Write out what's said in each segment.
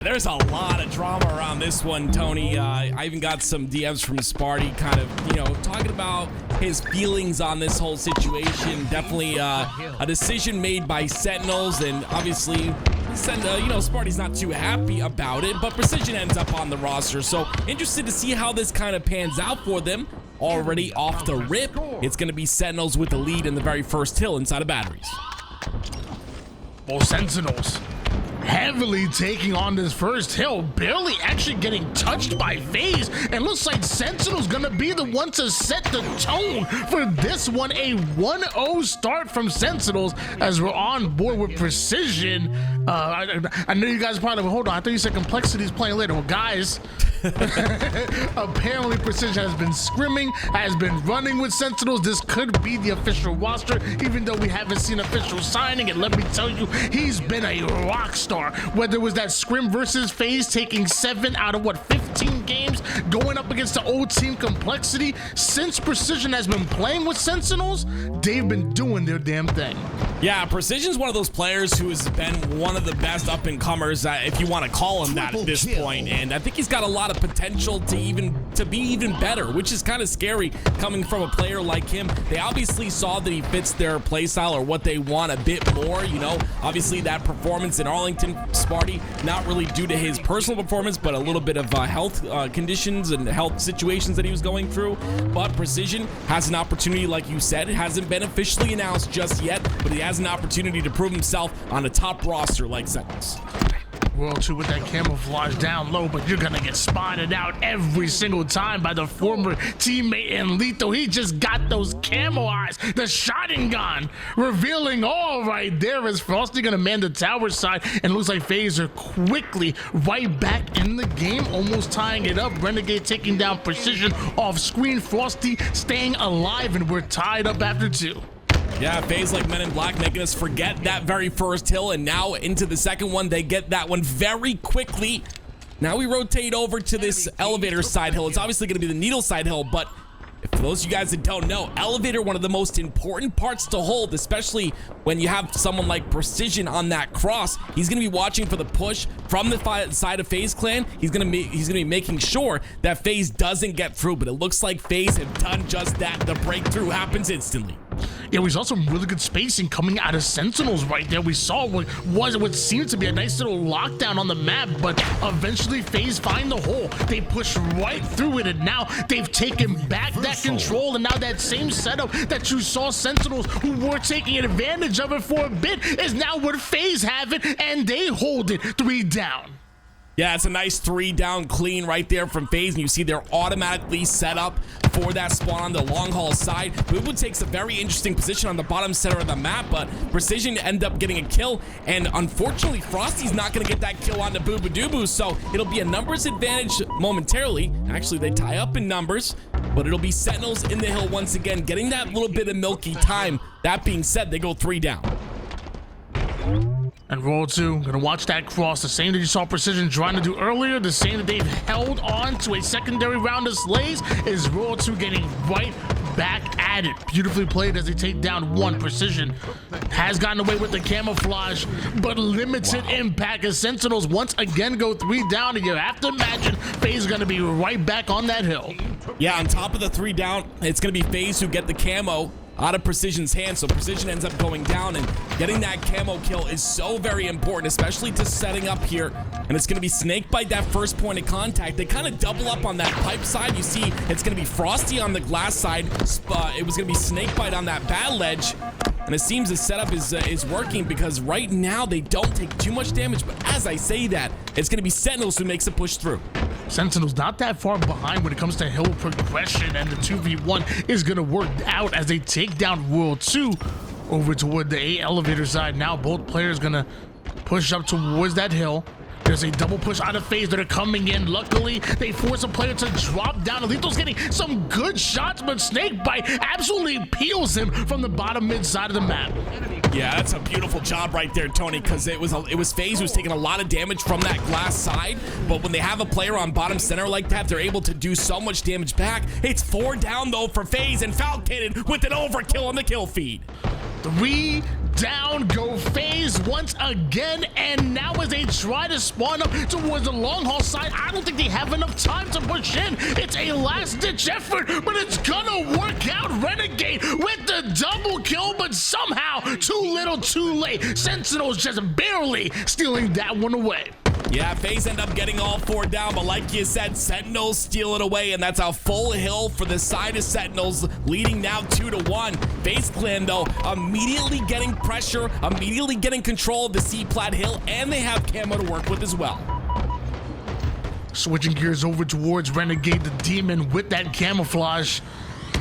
There's a lot of drama around this one, Tony. I even got some DMs from Sparty kind of, talking about his feelings on this whole situation. Definitely a decision made by Sentinels, and obviously, Sparty's not too happy about it, but Precision ends up on the roster. So interested to see how this kind of pans out for them. Already off the rip, it's going to be Sentinels with the lead in the very first hill inside of batteries. Well, Sentinels heavily taking on this first hill, barely actually getting touched by FaZe, and looks like Sentinel's gonna be the one to set the tone for this one. A 1-0 start from Sentinels as we're on board with Precision. I know you guys probably, hold on, I thought you said Complexity's playing later. Well, guys, apparently Precision has been scrimming, has been running with Sentinels. This could be the official roster, even though we haven't seen official signing, and let me tell you, he's been a rock star. Whether it was that scrim versus FaZe, taking 7 out of 15 games, going up against the old team Complexity. Since Precision has been playing with Sentinels, they've been doing their damn thing. Yeah, Precision's one of those players who has been one of the best up-and-comers, if you want to call him that at this point. And I think he's got a lot of potential to be even better, which is kind of scary coming from a player like him. They obviously saw that he fits their playstyle or what they want a bit more, Obviously, that performance in Arlington, Sparty, not really due to his personal performance, but a little bit of health conditions and health situations that he was going through. But Precision has an opportunity, like you said. It hasn't been officially announced just yet, but he has an opportunity to prove himself on a top roster like Sentinels. World 2 with that camouflage down low, but you're gonna get spotted out every single time by the former teammate in Lethal. He just got those camo eyes, the shotgun, revealing all right there as Frosty gonna man the tower side, and looks like FaZe are quickly right back in the game, almost tying it up. Renegade taking down Precision off screen, Frosty staying alive, and we're tied up after 2. Yeah, FaZe like Men in Black making us forget that very first hill, and now into the second one, they get that one very quickly. Now we rotate over to this elevator side hill. It's obviously going to be the needle side hill, but for those of you guys that don't know, elevator, one of the most important parts to hold, especially when you have someone like Precision on that cross. He's going to be watching for the push from the side of FaZe clan. He's going to be making sure that FaZe doesn't get through, but it looks like FaZe have done just that. The breakthrough happens instantly. Yeah, we saw some really good spacing coming out of Sentinels right there. We saw what seemed to be a nice little lockdown on the map, but eventually FaZe find the hole. They push right through it, and now they've taken back that control, and now that same setup that you saw Sentinels, who were taking advantage of it for a bit, is now where FaZe have it, and they hold it 3 down. Yeah, it's a nice 3 down clean right there from FaZe, and you see they're automatically set up for that spawn on the long haul side. Boobu takes a very interesting position on the bottom center of the map, but Precision end up getting a kill, and unfortunately, Frosty's not going to get that kill onto Boobu Doobu, so it'll be a numbers advantage momentarily. Actually, they tie up in numbers, but it'll be Sentinels in the hill once again, getting that little bit of milky time. That being said, they go 3 down. And Roll 2, gonna watch that cross, the same that you saw Precision trying to do earlier, the same that they've held on to a secondary round of slays, is Roll 2 getting right back at it. Beautifully played as they take down 1. Precision has gotten away with the camouflage, but limited impact as Sentinels once again go 3 down, and you have to imagine FaZe is gonna be right back on that hill. Yeah, on top of the 3 down, it's gonna be FaZe who get the camo out of Precision's hands, so Precision ends up going down, and getting that camo kill is so very important, especially to setting up here. And it's going to be Snakebite, that first point of contact. They kind of double up on that pipe side. You see it's going to be Frosty on the glass side. It was going to be Snakebite on that bad ledge, and it seems the setup is working, because right now they don't take too much damage. But as I say that, it's going to be Sentinels who makes a push through. Sentinels not that far behind when it comes to hill progression, and the 2v1 is going to work out as they take down World 2 over toward the A elevator side. Now both players going to push up towards that hill. There's a double push out of FaZe that are coming in. Luckily, they force a player to drop down. Lethal's getting some good shots, but Snakebite absolutely peels him from the bottom mid side of the map. Yeah, that's a beautiful job right there, Tony, because it was FaZe who's taking a lot of damage from that glass side, but when they have a player on bottom center like that, they're able to do so much damage back. It's 4 down, though, for FaZe, and Falcated with an overkill on the kill feed. 3 Down go FaZe once again, and now as they try to spawn up towards the long haul side, I don't think they have enough time to push in. It's a last-ditch effort, but it's gonna work out. Renegade with the double kill, but somehow too little too late. Sentinels just barely stealing that one away. Yeah, FaZe end up getting all 4 down, but like you said, Sentinels steal it away, and that's a full hill for the side of Sentinels, leading now 2-1. FaZe Clan, though, immediately getting pressure, immediately getting control of the C-Plat hill, and they have camo to work with as well. Switching gears over towards Renegade the Demon with that camouflage.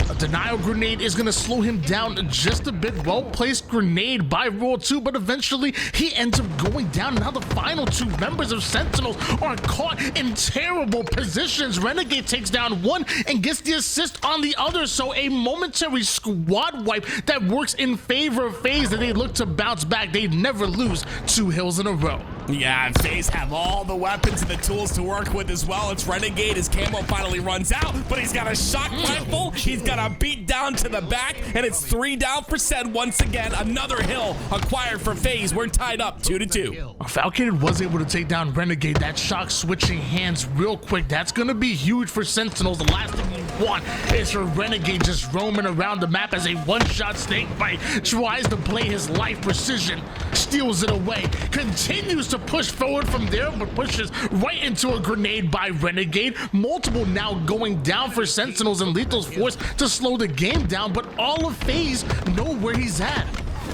A denial grenade is going to slow him down just a bit. Well-placed grenade by Roll 2, but eventually he ends up going down. Now the final 2 members of Sentinels are caught in terrible positions. Renegade takes down one and gets the assist on the other, so a momentary squad wipe that works in favor of FaZe, that they look to bounce back. They never lose 2 hills in a row. Yeah, FaZe have all the weapons and the tools to work with as well. It's Renegade. His camo finally runs out, but he's got a shock rifle. He's got a beat down to the back, and it's 3 down for Sen once again. Another hill acquired for FaZe. We're tied up 2-2. Falcon was able to take down Renegade. That shock switching hands real quick. That's going to be huge for Sentinels. The last thing you want is for Renegade just roaming around the map as a one-shot snake bite tries to play his life precision, steals it away, continues to push forward from there, but pushes right into a grenade by Renegade. Multiple now going down for Sentinels, and Lethal's forced to slow the game down, but all of FaZe know where he's at.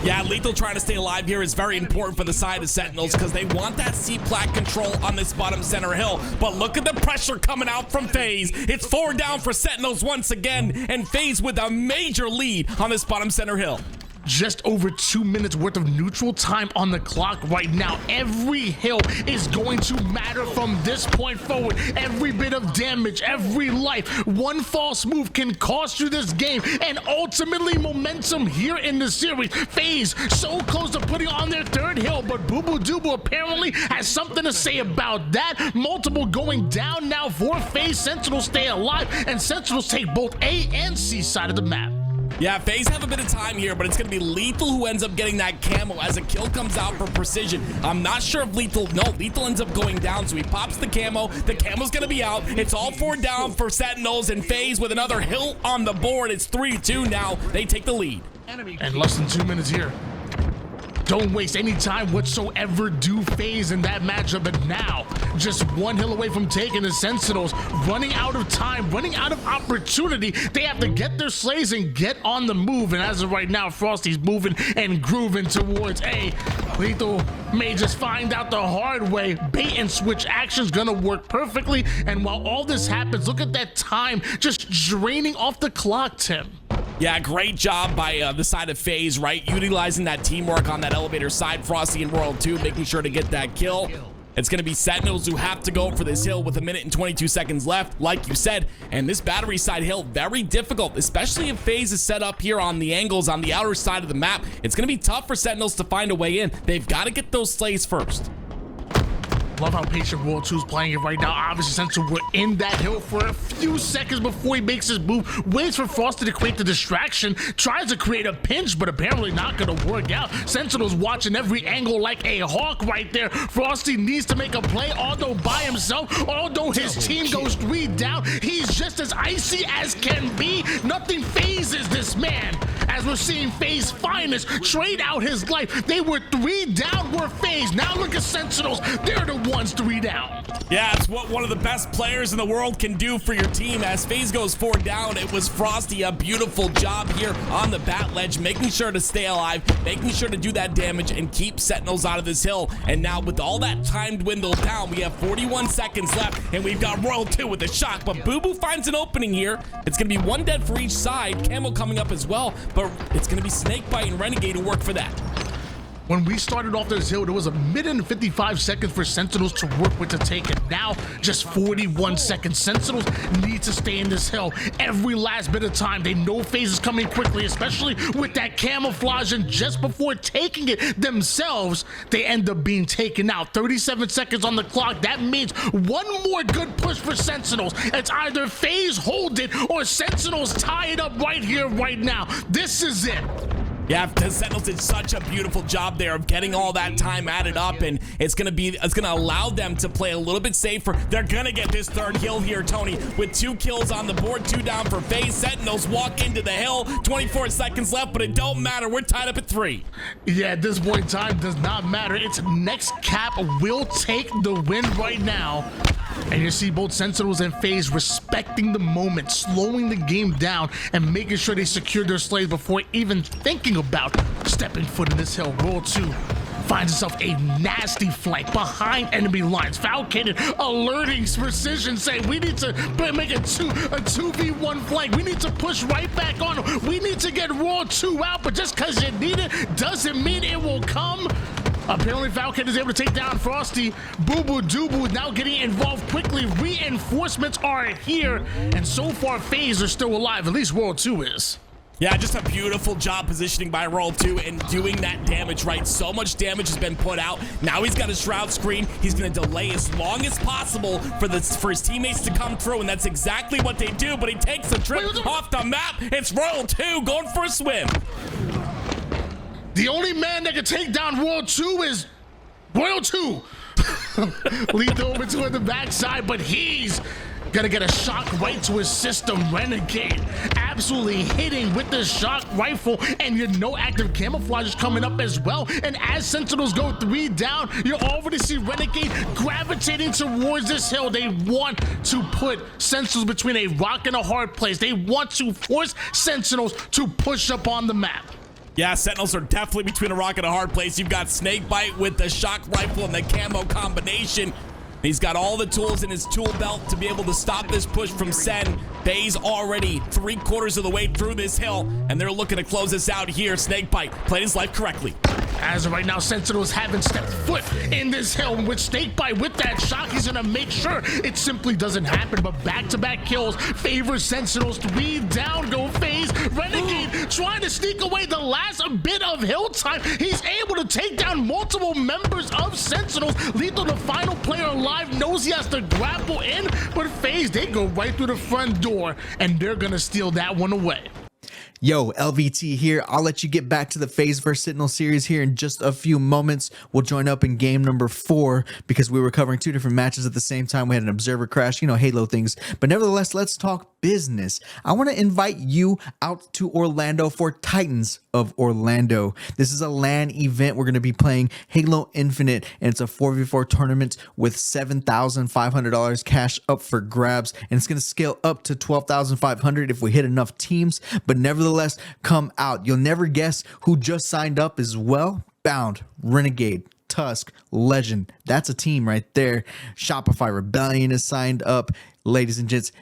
Yeah, Lethal trying to stay alive here is very important for the side of Sentinels because they want that C-Plat control on this bottom center hill. But look at the pressure coming out from FaZe. It's 4 down for Sentinels once again, and FaZe with a major lead on this bottom center hill. Just over 2 minutes worth of neutral time on the clock right now. Every hill is going to matter from this point forward. Every bit of damage, every life, one false move can cost you this game, and ultimately momentum here in the series. FaZe so close to putting on their 3rd hill, but Boo Boo Doo Boo apparently has something to say about that. Multiple going down now for FaZe. Sentinels stay alive, and Sentinels take both A and C side of the map. Yeah, FaZe have a bit of time here, but it's going to be Lethal who ends up getting that camo as a kill comes out for precision. I'm not sure if Lethal ends up going down, so he pops the camo. The camo's going to be out. It's all 4 down for Sentinels, and FaZe with another hill on the board. It's 3-2 now. They take the lead. And less than 2 minutes here. Don't waste any time whatsoever. Do FaZe in that matchup, and now just 1 hill away from taking the Sentinels, running out of time, running out of opportunity. They have to get their slays and get on the move, and as of right now, Frosty's moving and grooving towards A. Lethal may just find out the hard way. Bait and switch action's gonna work perfectly, and while all this happens, look at that time just draining off the clock, Tim. Yeah, great job by the side of FaZe, right? Utilizing that teamwork on that elevator side. Frosty and Royal 2 making sure to get that kill. It's going to be Sentinels who have to go for this hill with 1 minute and 22 seconds left, like you said. And this battery side hill, very difficult, especially if FaZe is set up here on the angles on the outer side of the map. It's going to be tough for Sentinels to find a way in. They've got to get those slays first. Love how patient Roll 2 is playing it right now. Obviously, Sentinels were in that hill for a few seconds before he makes his move. Waits for Frosty to create the distraction. Tries to create a pinch, but apparently not going to work out. Sentinels watching every angle like a hawk right there. Frosty needs to make a play, although by himself. Although his team goes 3 down, he's just as icy as can be. Nothing phases this man. As we're seeing FaZe finest trade out his life. They were 3 down, were FaZe. Now look at Sentinels. They're the ones 3 down. Yeah, it's what one of the best players in the world can do for your team. As FaZe goes 4 down, it was Frosty. A beautiful job here on the bat ledge, making sure to stay alive, making sure to do that damage and keep Sentinels out of this hill. And now with all that time dwindled down, we have 41 seconds left, and we've got Royal 2 with the shock. But Boo Boo finds an opening here. It's going to be 1 dead for each side. Camo coming up as well, but it's going to be Snakebite and Renegade who work for that. When we started off this hill, there was 1 minute and 55 seconds for Sentinels to work with to take it. Now, just 41 seconds. Sentinels need to stay in this hill every last bit of time. They know FaZe is coming quickly, especially with that camouflage, and just before taking it themselves, they end up being taken out. 37 seconds on the clock. That means 1 more good push for Sentinels. It's either FaZe hold it or Sentinels tie it up right here, right now. This is it. Yeah, the Sentinels did such a beautiful job there of getting all that time added up, and it's gonna allow them to play a little bit safer. They're gonna get this third kill here, Tony, with 2 kills on the board, 2 down for FaZe. Sentinels walk into the hill, 24 seconds left, but it don't matter. We're tied up at 3. Yeah, at this point in time, does not matter. It's next cap will take the win right now. And you see both Sentinels and FaZe respecting the moment, slowing the game down, and making sure they secure their slaves before even thinking about stepping foot in this hill. Roll 2 finds itself a nasty flank behind enemy lines. Falcated, alerting precision, saying we need to make a 2v1 flank. We need to push right back on them. We need to get Roll 2 out, but just because you need it doesn't mean it will come. Apparently Falcon is able to take down Frosty. Boo Boo Doo now getting involved quickly. Reinforcements are here, and so far FaZe are still alive. At least World 2 is. Yeah, just a beautiful job positioning by Roll 2 and doing that damage right. So much damage has been put out. Now he's got a shroud screen. He's going to delay as long as possible for his teammates to come through, and that's exactly what they do. But he takes a trip off the map. It's Roll 2 going for a swim. The only man that can take down World 2 is Royal 2. Lead over to the backside, but he's gonna get a shock right to his system. Renegade absolutely hitting with the shock rifle, and you know active camouflage is coming up as well. And as Sentinels go 3 down, you already see Renegade gravitating towards this hill. They want to put Sentinels between a rock and a hard place. They want to force Sentinels to push up on the map. Yeah, Sentinels are definitely between a rock and a hard place. You've got Snakebite with the shock rifle and the camo combination. He's got all the tools in his tool belt to be able to stop this push from Sen. FaZe already 3/4 of the way through this hill, and they're looking to close this out here. Snakebite played his life correctly. As of right now, Sentinels haven't stepped foot in this hill. With Snakebite, with that shock, he's gonna make sure it simply doesn't happen. But back-to-back kills favor Sentinels. 3 down go FaZe. Renegade trying to sneak away the last bit of hill time. He's able to take down multiple members of Sentinels. Lethal, the final player alive, knows he has to grapple in, but FaZe, they go right through the front door, and they're gonna steal that one away. Yo, LVT here. I'll let you get back to the FaZe vs Sentinel series here in just a few moments. We'll join up in game number 4 because we were covering 2 different matches at the same time. We had an observer crash, you know, Halo things. But nevertheless, let's talk business. I want to invite you out to Orlando for Titans of Orlando. This is a LAN event. We're going to be playing Halo Infinite, and it's a 4v4 tournament with $7,500 cash up for grabs, and it's going to scale up to $12,500 if we hit enough teams. But nevertheless, come out. You'll never guess who just signed up as well. Bound, Renegade, Tusk, Legend. That's a team right there. Shopify Rebellion is signed up. Ladies and gents,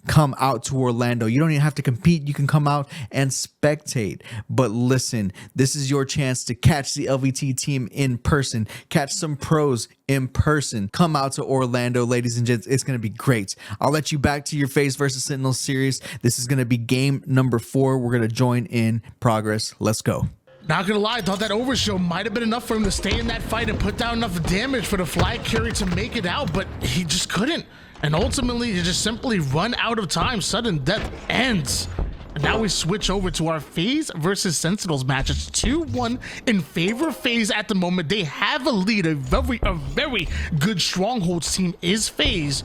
come out to Orlando. You don't even have to compete. You can come out and spectate. But listen, this is your chance to catch the LVT team in person, catch some pros in person. Come out to Orlando, ladies and gents. It's going to be great. I'll let you back to your FaZe vs Sentinel series. This is going to be game number 4. We're going to join in progress. Let's go. Not gonna lie, I thought that overshow might have been enough for him to stay in that fight and put down enough damage for the flag carrier to make it out, but he just couldn't. And ultimately, you just simply run out of time. Sudden death ends. And now we switch over to our FaZe versus Sentinels match. It's 2-1 in favor of FaZe at the moment. They have a lead. A very good strongholds team is FaZe,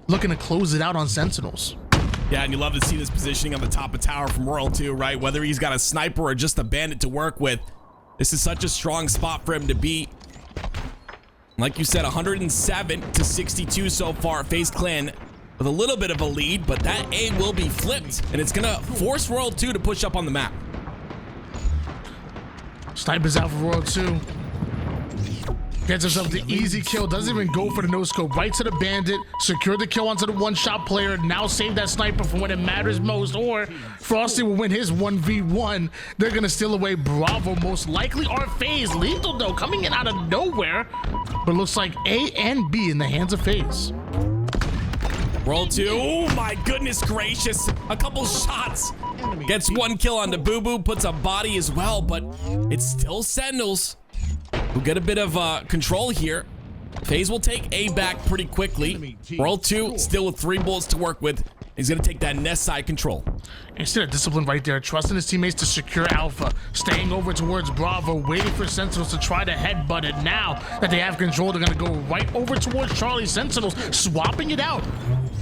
looking to close it out on Sentinels. Yeah, and you love to see this positioning on the top of tower from Royal 2, right? Whether he's got a sniper or just a bandit to work with, this is such a strong spot for him to be. Like you said, 107 to 62 so far. FaZe Clan with a little bit of a lead, but that A will be flipped, and it's gonna force Royal 2 to push up on the map. Snipers out for Royal 2. Gets himself the easy kill, doesn't even go for the no-scope. Right to the bandit, secure the kill onto the one-shot player, now save that sniper for when it matters most, or Frosty will win his 1v1. They're gonna steal away Bravo, most likely, or FaZe. Lethal, though, coming in out of nowhere, but looks like A and B in the hands of FaZe. Roll 2, oh my goodness gracious, a couple shots. Gets 1 kill on the Boo Boo, puts a body as well, but it's still Sentinels who get a bit of control here. FaZe will take A back pretty quickly. Roll 2 still with 3 bullets to work with. He's going to take that nest side control. Instead of discipline right there, trusting his teammates to secure Alpha, staying over towards Bravo, waiting for Sentinels to try to headbutt it. Now that they have control, they're going to go right over towards Charlie. Sentinels swapping it out.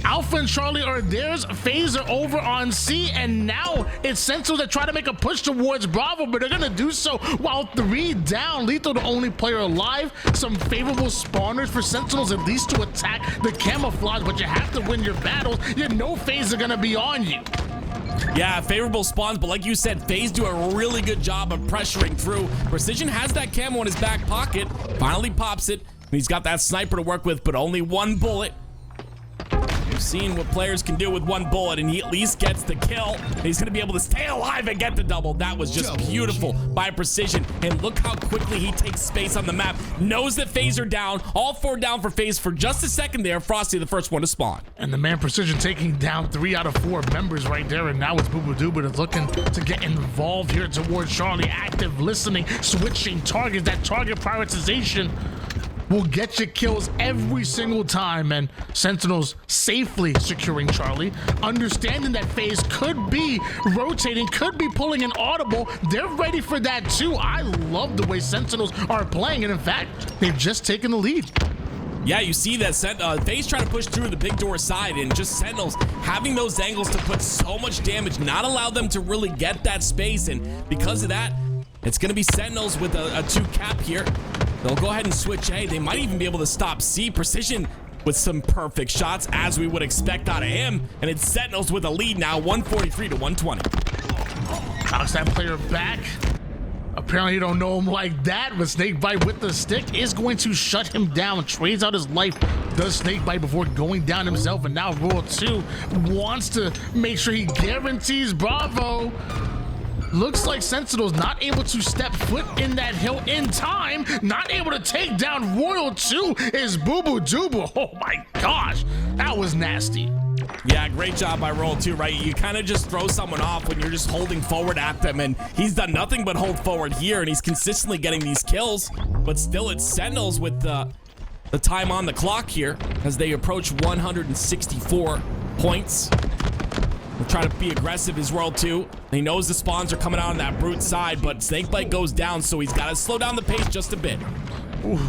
Alpha and Charlie are theirs. FaZe are over on C, and now it's Sentinels that try to make a push towards Bravo, but they're gonna do so while 3 down. Lethal, the only player alive. Some favorable spawners for Sentinels, at least to attack the camouflage, but you have to win your battles. You know FaZe are gonna be on you. Yeah, favorable spawns, but like you said, FaZe do a really good job of pressuring through. Precision has that camo in his back pocket, finally pops it. He's got that sniper to work with, but only 1 bullet. We've seen what players can do with 1 bullet, and he at least gets the kill. He's gonna be able to stay alive and get the double. That was just beautiful by Precision, and look how quickly he takes space on the map. Knows that FaZe are down. All 4 down for FaZe for just a second there. Frosty, the first one to spawn. And the man Precision taking down 3 out of 4 members right there, and now it's Boo Boo Dooba that's looking to get involved here towards Charlie. Active listening, switching targets. That target prioritization will get you kills every single time, and Sentinels safely securing Charlie, understanding that FaZe could be rotating, could be pulling an audible. They're ready for that too. I love the way Sentinels are playing, and in fact, they've just taken the lead. Yeah, you see that FaZe trying to push through the big door side, and just Sentinels having those angles to put so much damage, not allow them to really get that space, and because of that, it's going to be Sentinels with a 2 cap here. They'll go ahead and switch A. They might even be able to stop C. Precision with some perfect shots, as we would expect out of him. And it's Sentinels with a lead now, 143 to 120. Knocks that player back. Apparently you don't know him like that, but Snakebite with the stick is going to shut him down. Trades out his life, does Snakebite before going down himself. And now Royal 2 wants to make sure he guarantees Bravo. Looks like Sentinels not able to step foot in that hill in time, not able to take down Royal 2 is Boo Boo Dooba. Oh my gosh, that was nasty. Yeah, great job by Royal 2, right? You kind of just throw someone off when you're just holding forward at them, and he's done nothing but hold forward here, and he's consistently getting these kills, but still it's Sentinels with the time on the clock here as they approach 164 points. We'll try to be aggressive as Royal 2. He knows the spawns are coming out on that brute side, but Snakebite goes down, so he's got to slow down the pace just a bit. Ooh.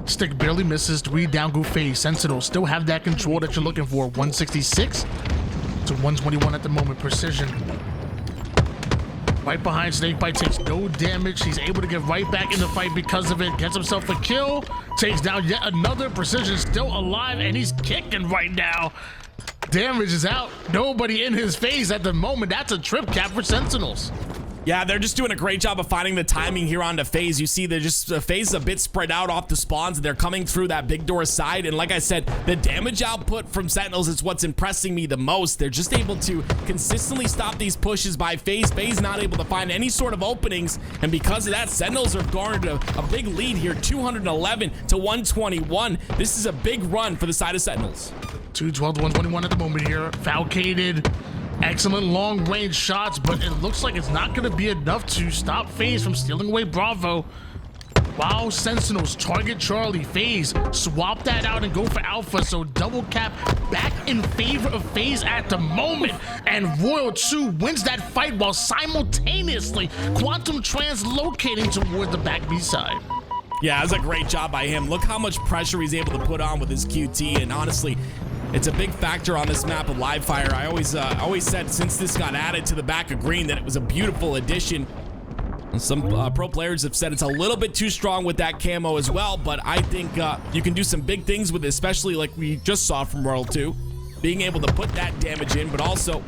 Stick barely misses, 3 down go FaZe. Sentinels still have that control that you're looking for. 166 to 121 at the moment. Precision right behind Snakebite, takes no damage. He's able to get right back in the fight because of it. Gets himself a kill, takes down yet another. Precision still alive, and he's kicking right now. Damage is out. Nobody in his face at the moment. That's a trip cap for Sentinels. Yeah, they're just doing a great job of finding the timing here onto FaZe. You see, they're just FaZe is a bit spread out off the spawns, and they're coming through that big door side. And like I said, the damage output from Sentinels is what's impressing me the most. They're just able to consistently stop these pushes by FaZe. FaZe not able to find any sort of openings, and because of that, Sentinels have garnered a big lead here, 211 to 121. This is a big run for the side of Sentinels. 212 to 121 at the moment here. Falcated. Excellent long-range shots, but it looks like it's not going to be enough to stop FaZe from stealing away Bravo. Wow, Sentinels target Charlie. FaZe swap that out and go for Alpha, so double cap back in favor of FaZe at the moment. And Royal 2 wins that fight while simultaneously quantum translocating toward the back B side. Yeah, that's a great job by him. Look how much pressure he's able to put on with his QT, and honestly, it's a big factor on this map of live fire. I always said since this got added to the back of green that it was a beautiful addition. And some pro players have said it's a little bit too strong with that camo as well, but I think you can do some big things with it, especially like we just saw from Royal 2. Being able to put that damage in, but also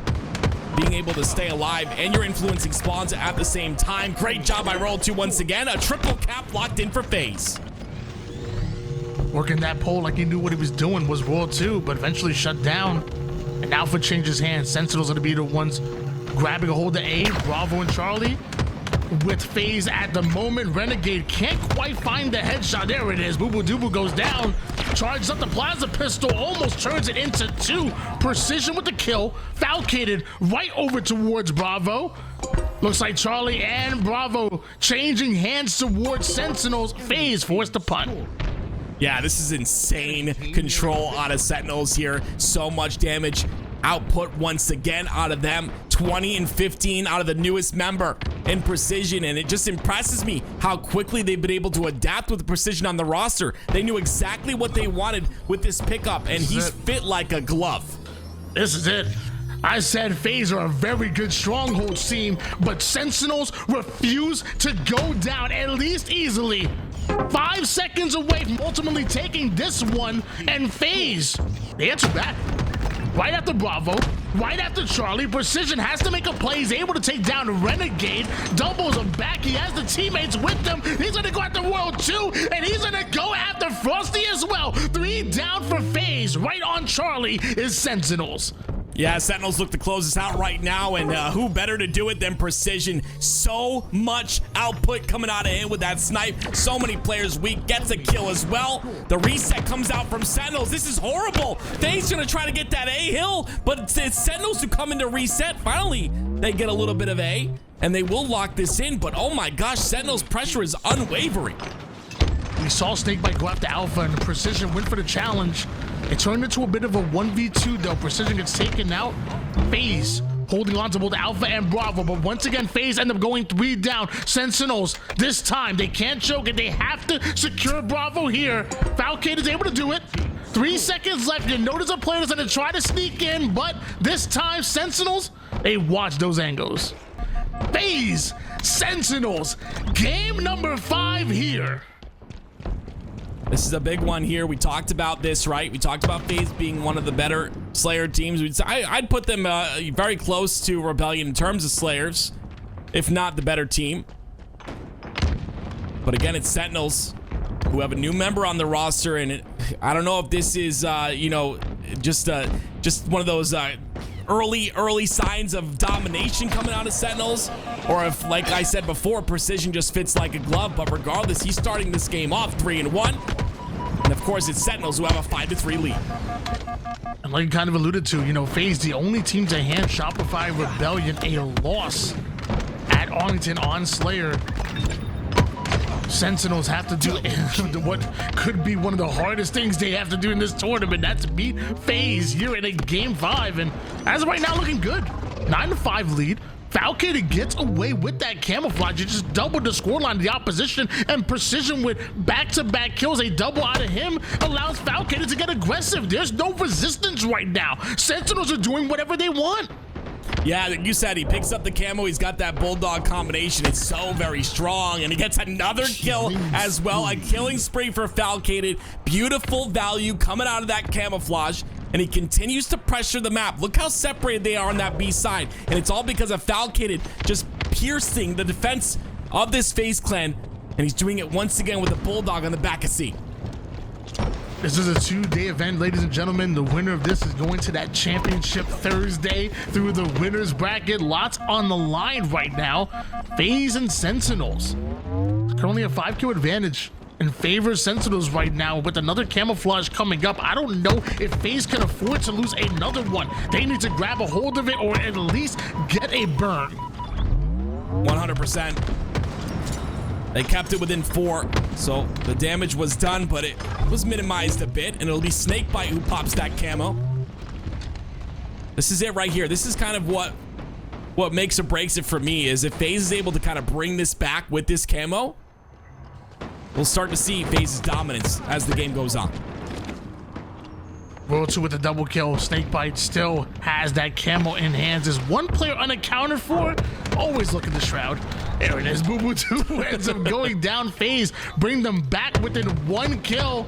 being able to stay alive, and you're influencing spawns at the same time. Great job by Royal 2 once again. A triple cap locked in for FaZe. Working that pole like he knew what he was doing was Royal 2, but eventually shut down. And Alpha changes hands. Sentinels are going to be the ones grabbing a hold of A. Bravo and Charlie with FaZe at the moment. Renegade can't quite find the headshot. There it is. Boo Boo Dooba goes down. Charges up the Plaza pistol. Almost turns it into 2. Precision with the kill. Falcated right over towards Bravo. Looks like Charlie and Bravo changing hands towards Sentinels. FaZe forced to punt. Yeah, this is insane control out of Sentinels here. So much damage output once again out of them. 20 and 15 out of the newest member in Precision, and it just impresses me how quickly they've been able to adapt with the Precision on the roster. They knew exactly what they wanted with this pickup, and he's fit like a glove. This is it. I said FaZe are a very good stronghold team, but Sentinels refuse to go down, at least easily. 5 seconds away from ultimately taking this one, and FaZe, they answer back. Right after Bravo, right after Charlie, Precision has to make a play. He's able to take down Renegade, doubles him back. He has the teammates with him. He's gonna go after World 2, and he's gonna go after Frosty as well. 3 down for FaZe. Right on Charlie is Sentinels. Yeah, Sentinels look to close this out right now, and who better to do it than Precision? So much output coming out of him with that snipe. So many players weak, gets a kill as well. The reset comes out from Sentinels. This is horrible. FaZe's gonna try to get that A-hill, but it's Sentinels who come into reset. Finally, they get a little bit of A, and they will lock this in, but oh my gosh, Sentinels' pressure is unwavering. We saw Snakebite go after Alpha, and Precision went for the challenge. It turned into a bit of a 1v2 though. Precision gets taken out. FaZe holding on to both Alpha and Bravo, but once again FaZe end up going 3 down. Sentinels, this time they can't choke it. They have to secure Bravo here. Falcade is able to do it. 3 seconds left. You notice a player is going to try to sneak in, but this time Sentinels, they watch those angles. FaZe, Sentinels, game number 5 here. This is a big one here. We talked about this, right? We talked about FaZe being one of the better Slayer teams. I'd put them very close to Rebellion in terms of Slayers, if not the better team. But again, it's Sentinels who have a new member on the roster, and I don't know if this is, you know, just one of those early signs of domination coming out of Sentinels, or if, like I said before, Precision just fits like a glove. But regardless, he's starting this game off 3-1, and of course it's Sentinels who have a 5-3 lead. And like you kind of alluded to, you know, FaZe, the only team to hand Shopify Rebellion a loss at Arlington on Slayer. Sentinels have to do what could be one of the hardest things they have to do in this tournament. That's beat FaZe here in a game 5, and as of right now, looking good. 9-5 lead. Falcade gets away with that camouflage. It just doubled the scoreline of the opposition, and Precision with back-to-back kills, a double out of him, allows Falcade to get aggressive. There's no resistance right now. Sentinels are doing whatever they want. Yeah, like you said, he picks up the camo. He's got that bulldog combination. It's so very strong, and he gets another kill as well. A killing spree for Falcated. Beautiful value coming out of that camouflage, and he continues to pressure the map. Look how separated they are on that B side, and it's all because of Falcated just piercing the defense of this FaZe clan, and he's doing it once again with the bulldog on the back of C. This is a 2-day event, ladies and gentlemen. The winner of this is going to that championship Thursday through the winner's bracket. Lots on the line right now. FaZe and Sentinels. Currently a 5-kill advantage in favor of Sentinels right now, with another camouflage coming up. I don't know if FaZe can afford to lose another one. They need to grab a hold of it, or at least get a burn. 100%. They kept it within 4, so the damage was done, but it was minimized a bit, and it'll be Snakebite who pops that camo. This is it right here. This is kind of what makes or breaks it for me, is if FaZe is able to kind of bring this back with this camo, we'll start to see FaZe's dominance as the game goes on. World 2 with a double kill. Snakebite still has that camo in hands. Is one player unaccounted for? Always look at the shroud. There it is. Boo Boo 2 ends up going down. FaZe bring them back within 1 kill.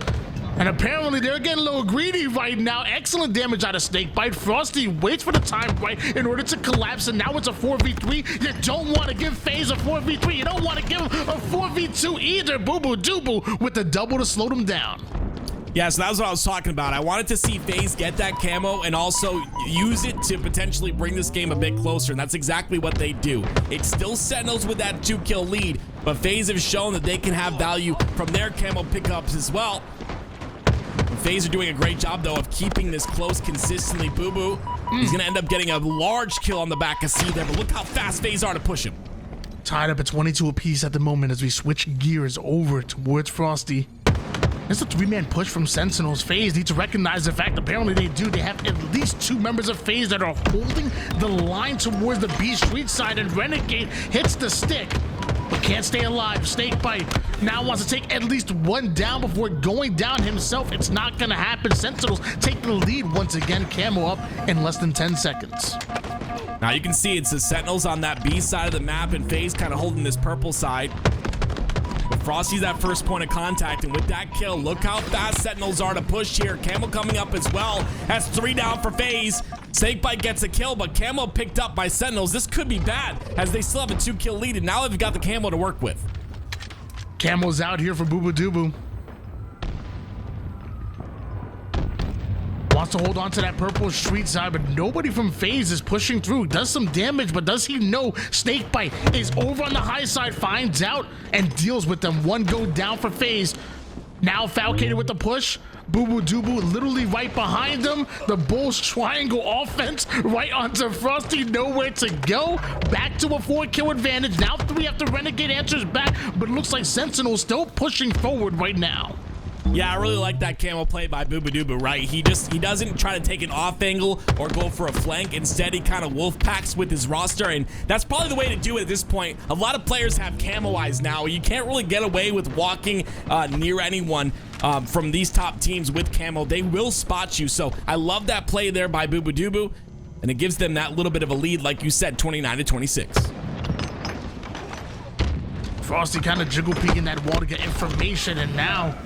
And apparently they're getting a little greedy right now. Excellent damage out of Snakebite. Frosty waits for the time right in order to collapse, and now it's a 4v3. You don't want to give FaZe a 4v3. You don't want to give him a 4v2 either. Boo Boo Doo with the double to slow them down. Yeah, so that was what I was talking about. I wanted to see FaZe get that camo and also use it to potentially bring this game a bit closer, and that's exactly what they do. It's still Sentinels with that 2-kill lead, but FaZe have shown that they can have value from their camo pickups as well. FaZe are doing a great job, though, of keeping this close consistently. Boo Boo, he's going to end up getting a large kill on the back of C there, but look how fast FaZe are to push him. Tied up at 22 apiece at the moment as we switch gears over towards Frosty. It's a 3-man push from Sentinels. FaZe need to recognize the fact, apparently they do. They have at least 2 members of FaZe that are holding the line towards the B Street side, and Renegade hits the stick, but can't stay alive. Snakebite now wants to take at least 1 down before going down himself. It's not gonna happen. Sentinels take the lead once again. Camo up in less than 10 seconds. Now you can see it's the Sentinels on that B side of the map, and FaZe kind of holding this purple side. But Frosty's that first point of contact, and with that kill, look how fast Sentinels are to push here. Camo coming up as well. That's 3 down for FaZe. Snakebite gets a kill, but Camo picked up by Sentinels. This could be bad, as they still have a 2-kill lead, and now they've got the Camo to work with. Camo's out here for Boo Doo Boo. Wants to hold on to that purple street side, but nobody from FaZe is pushing through. Does some damage, but does he know Snakebite is over on the high side, finds out, and deals with them. 1 go down for FaZe. Now Falcated with the push. Boo Doo Boo literally right behind them. The Bulls triangle offense right onto Frosty, nowhere to go. Back to a 4-kill advantage. Now 3 after Renegade answers back, but it looks like Sentinel still pushing forward right now. Yeah, I really like that Camo play by Boo Doo Boo, right? He doesn't try to take an off angle or go for a flank. Instead, he kind of wolf packs with his roster, and that's probably the way to do it at this point. A lot of players have Camo eyes now. You can't really get away with walking near anyone from these top teams with Camo. They will spot you, so I love that play there by Boo Doo Boo, and it gives them that little bit of a lead, like you said, 29-26. Frosty kind of jiggle peeking that wall to get information, and now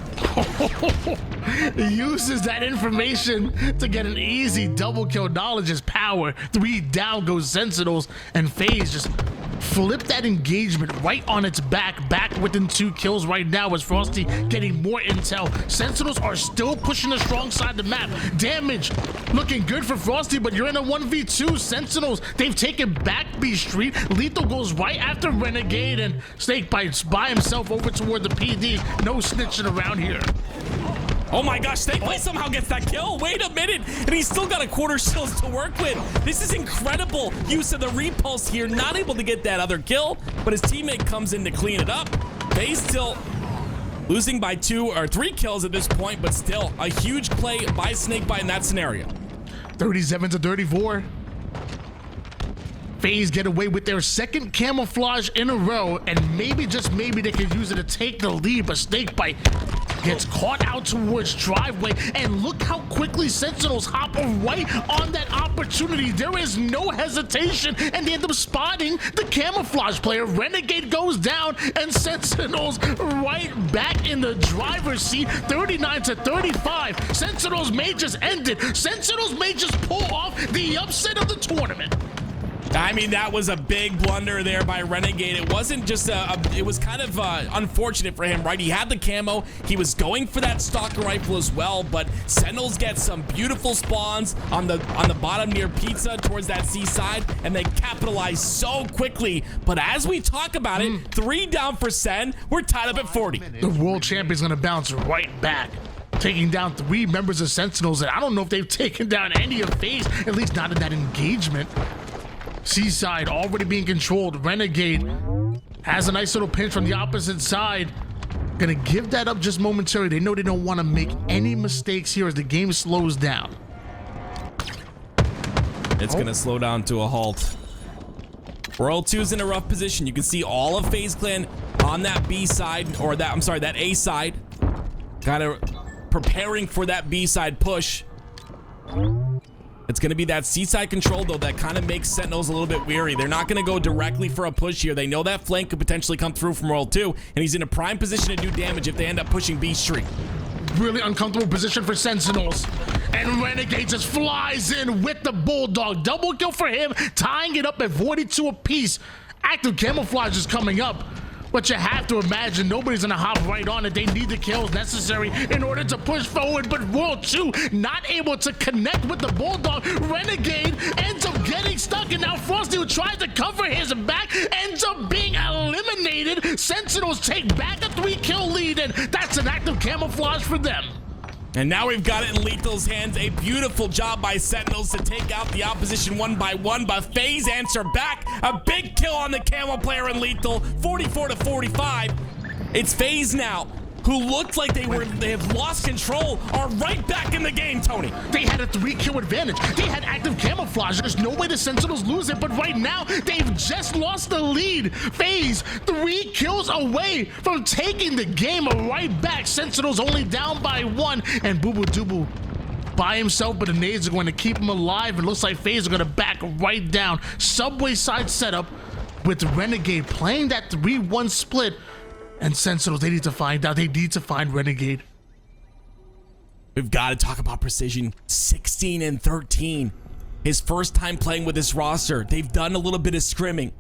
he uses that information to get an easy double kill. Knowledge is power. 3 down goes Sentinels, and FaZe just flip that engagement right on its back within 2 kills right now, as Frosty getting more intel. Sentinels are still pushing the strong side of the map. Damage looking good for Frosty, but you're in a 1v2. Sentinels, they've taken back B Street. Lethal goes right after Renegade, and Snakebite's by himself over toward the PD. No snitching around here. Oh my gosh, Snakebite somehow gets that kill. Wait a minute, and he's still got a quarter shields to work with. This is incredible use of the repulse here. Not able to get that other kill, but his teammate comes in to clean it up. FaZe still losing by 2 or 3 kills at this point, but still a huge play by Snakebite in that scenario. 37-34. FaZe get away with their 2nd camouflage in a row, and maybe, just maybe, they can use it to take the lead, but Snakebite gets caught out towards driveway, and look how quickly Sentinels hop right on that opportunity. There is no hesitation, and they end up spotting the camouflage player. Renegade goes down, and Sentinels right back in the driver's seat. 39-35. Sentinels may just end it. Sentinels may just pull off the upset of the tournament. I mean, that was a big blunder there by Renegade. It wasn't just it was kind of unfortunate for him, right? He had the camo. He was going for that stalker rifle as well, but Sentinels get some beautiful spawns on the bottom near Pizza towards that seaside, and they capitalize so quickly. But as we talk about it, 3 down for Sen. We're tied up at 40. The world champion's gonna bounce right back, taking down 3 members of Sentinels, and I don't know if they've taken down any of FaZe, at least not in that engagement. Seaside already being controlled. Renegade has a nice little pinch from the opposite side. Gonna give that up just momentarily. They know they don't want to make any mistakes here as the game slows down. It's gonna slow down to a halt. Royal 2's in a rough position. You can see all of FaZe Clan on that B side, or that, I'm sorry, that A side, kind of preparing for that B side push. It's going to be that seaside control, though, that kind of makes Sentinels a little bit weary. They're not going to go directly for a push here. They know that flank could potentially come through from Royal 2, and he's in a prime position to do damage if they end up pushing B Street. Really uncomfortable position for Sentinels. And Renegade just flies in with the Bulldog. Double kill for him, tying it up at 42 apiece. Active camouflage is coming up, but you have to imagine nobody's gonna hop right on it. They need the kills necessary in order to push forward, but World 2 not able to connect with the Bulldog. Renegade ends up getting stuck, and now Frosty, who tries to cover his back, ends up being eliminated. Sentinels take back a 3-kill lead, and that's an active camouflage for them. And now we've got it in Lethal's hands. A beautiful job by Sentinels to take out the opposition 1 by 1, but FaZe answer back. A big kill on the camo player in Lethal, 44-45. It's FaZe now who looked like they have lost control, are right back in the game, Tony. They had a 3-kill advantage. They had active camouflage. There's no way the Sentinels lose it, but right now, they've just lost the lead. FaZe, 3 kills away from taking the game right back. Sentinels only down by 1, and Boo Boo Doo by himself, but the nades are going to keep him alive. It looks like FaZe are going to back right down. Subway side setup with Renegade playing that 3-1 split, and Sentinels, they need to find out. They need to find Renegade. We've got to talk about Precision. 16-13. His first time playing with this roster. They've done a little bit of scrimming,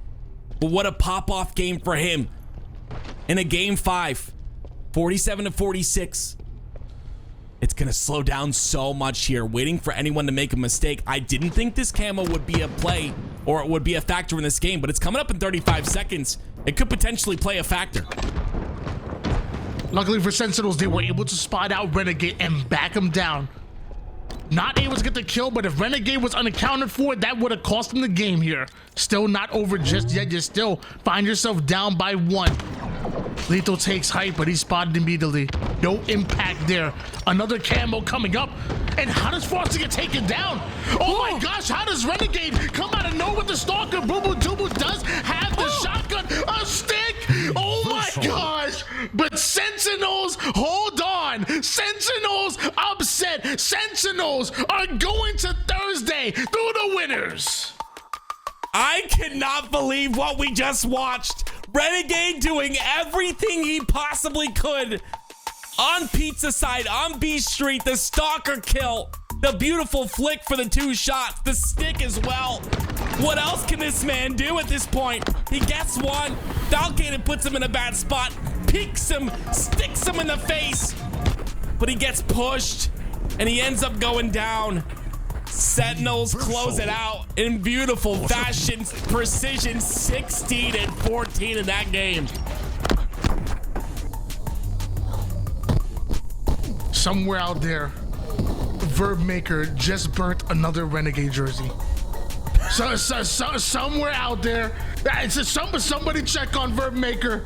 but what a pop-off game for him. In a game 5, 47-46. It's gonna slow down so much here, waiting for anyone to make a mistake. I didn't think this camo would be a play, or it would be a factor in this game, but it's coming up in 35 seconds. It could potentially play a factor. Luckily for Sentinels, they were able to spot out Renegade and back him down. Not able to get the kill, but if Renegade was unaccounted for, that would have cost him the game here. Still not over just yet. You still find yourself down by 1. Lethal takes height, but he's spotted immediately. No impact there. Another camo coming up. And how does Frosty get taken down? Oh my gosh, how does Renegade come out of nowhere with the Stalker? Boo Boo Doo does have the shotgun, a stick. Oh my gosh. But Sentinels, hold on. Sentinels upset. Sentinels are going to Thursday through the winners. I cannot believe what we just watched. Renegade doing everything he possibly could on Pizza Side, on B Street, the Stalker kill, the beautiful flick for the 2 shots, the stick as well. What else can this man do at this point? He gets one, Falcated puts him in a bad spot, peeks him, sticks him in the face, but he gets pushed and he ends up going down. Sentinels close it out in beautiful fashion. Precision 16-14 in that game. Somewhere out there, Verb Maker just burnt another Renegade jersey. So somewhere out there, somebody check on Verb Maker.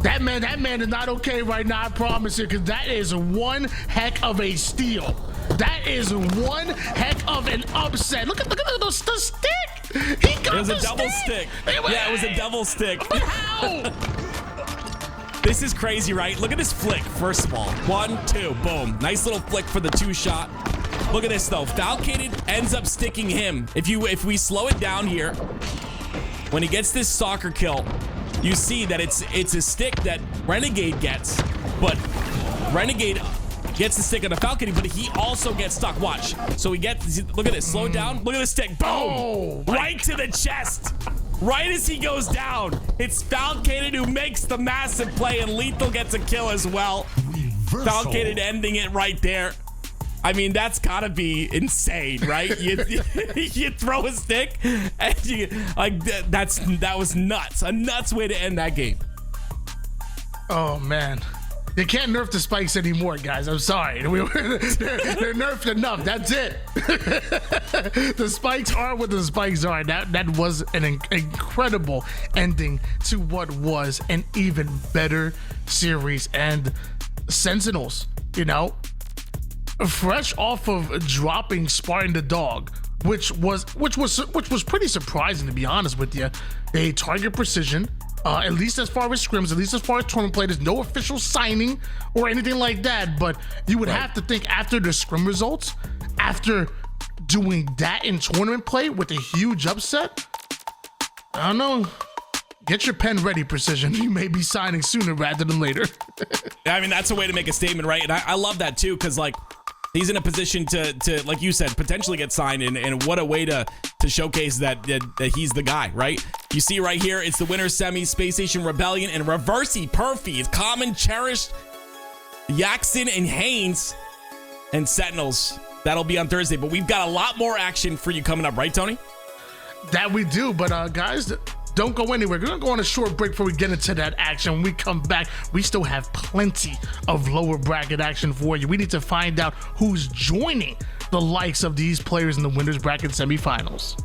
That man is not okay right now, I promise you, because that is one heck of a steal. That is one heck of an upset. Look at the stick. He got It was a double stick. Yeah, it was a double stick. But how? This is crazy, right? Look at this flick, first of all. 1, 2, boom. Nice little flick for the 2 shot. Look at this, though. Falcated ends up sticking him. If we slow it down here, when he gets this Stalker kill, you see that it's a stick that Renegade gets, but Renegade gets the stick on the Falcon, but he also gets stuck. Watch. So he gets, look at this, slow down. Look at the stick. Boom. Oh, right to the chest. Right as he goes down. It's Falcated who makes the massive play, and Lethal gets a kill as well. Falcated ending it right there. I mean, that's gotta be insane, right? You throw a stick, and you, like, that was nuts. A nuts way to end that game. Oh, man. They can't nerf the spikes anymore, guys. I'm sorry. They're nerfed enough. That's it. The spikes are what the spikes are. That was an incredible ending to what was an even better series. And Sentinels, you know, fresh off of dropping Spartan the Dog, which was pretty surprising, to be honest with you. They target precision. At least as far as scrims, at least as far as tournament play, there's no official signing or anything like that. But you would have to think after the scrim results, after doing that in tournament play with a huge upset, I don't know. Get your pen ready, Precision. You may be signing sooner rather than later. I mean, that's a way to make a statement, right? And I love that too, because like he's in a position to like you said, potentially get signed, and what a way to showcase that he's the guy, right? You see right here, it's the winner semi, Space Station Rebellion and Reversey Perfy. It's Common, Cherished, Yaxon, and Haynes, and Sentinels. That'll be on Thursday, but we've got a lot more action for you coming up, right, Tony? That we do, but guys, don't go anywhere. We're gonna go on a short break before we get into that action. When we come back, we still have plenty of lower bracket action for you. We need to find out who's joining the likes of these players in the winners bracket semifinals.